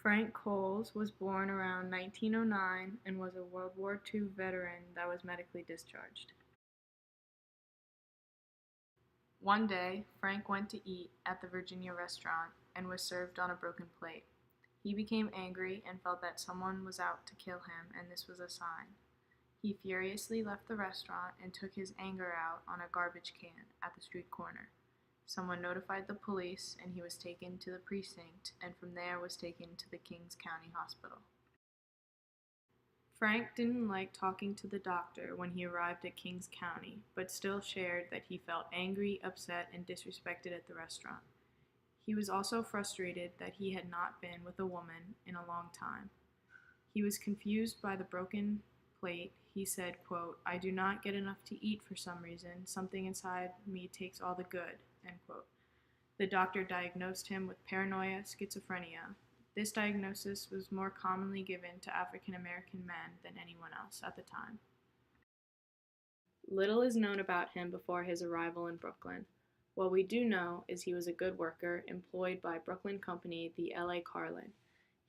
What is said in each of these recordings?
Frank Coles was born around 1909 and was a World War II veteran that was medically discharged. One day, Frank went to eat at the Virginia restaurant and was served on a broken plate. He became angry and felt that someone was out to kill him, and this was a sign. He furiously left the restaurant and took his anger out on a garbage can at the street corner. Someone notified the police, and he was taken to the precinct, and from there was taken to the Kings County Hospital. Frank didn't like talking to the doctor when he arrived at Kings County, but still shared that he felt angry, upset, and disrespected at the restaurant. He was also frustrated that he had not been with a woman in a long time. He was confused by the broken plate. He said, quote, "I do not get enough to eat for some reason. Something inside me takes all the good," end quote. The doctor diagnosed him with paranoia schizophrenia. This diagnosis was more commonly given to African American men than anyone else at the time. Little is known about him before his arrival in Brooklyn. What we do know is he was a good worker employed by Brooklyn company, the LA Carlin.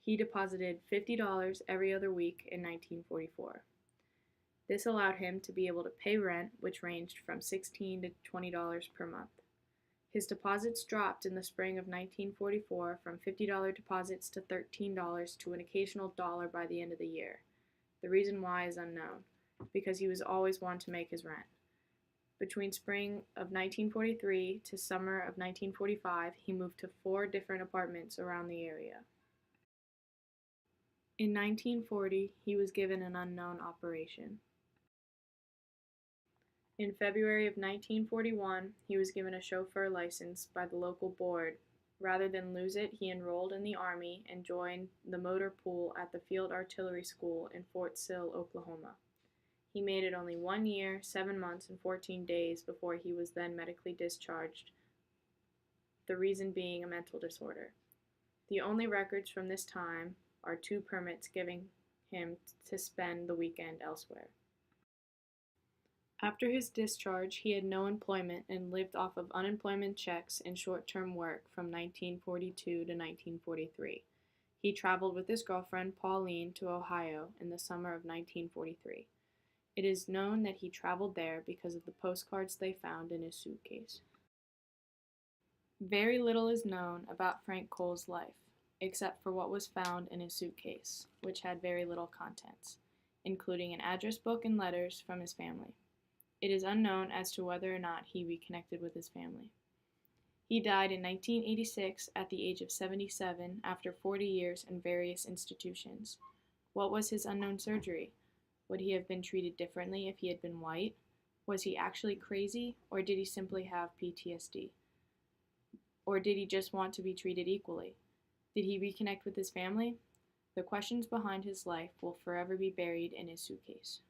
He deposited $50 every other week in 1944. This allowed him to be able to pay rent, which ranged from $16 to $20 per month. His deposits dropped in the spring of 1944 from $50 deposits to $13 to an occasional dollar by the end of the year. The reason why is unknown, because he was always one to make his rent. Between spring of 1943 to summer of 1945, he moved to 4 different apartments around the area. In 1940, he was given an unknown operation. In February of 1941, he was given a chauffeur license by the local board. Rather than lose it, he enrolled in the Army and joined the motor pool at the Field Artillery School in Fort Sill, Oklahoma. He made it only 1 year, 7 months, and 14 days before he was then medically discharged, the reason being a mental disorder. The only records from this time are 2 permits giving him to spend the weekend elsewhere. After his discharge, he had no employment and lived off of unemployment checks and short-term work from 1942 to 1943. He traveled with his girlfriend, Pauline, to Ohio in the summer of 1943. It is known that he traveled there because of the postcards they found in his suitcase. Very little is known about Frank Coles' life, except for what was found in his suitcase, which had very little contents, including an address book and letters from his family. It is unknown as to whether or not he reconnected with his family. He died in 1986 at the age of 77 after 40 years in various institutions. What was his unknown surgery? Would he have been treated differently if he had been white? Was he actually crazy, or did he simply have PTSD? Or did he just want to be treated equally? Did he reconnect with his family? The questions behind his life will forever be buried in his suitcase.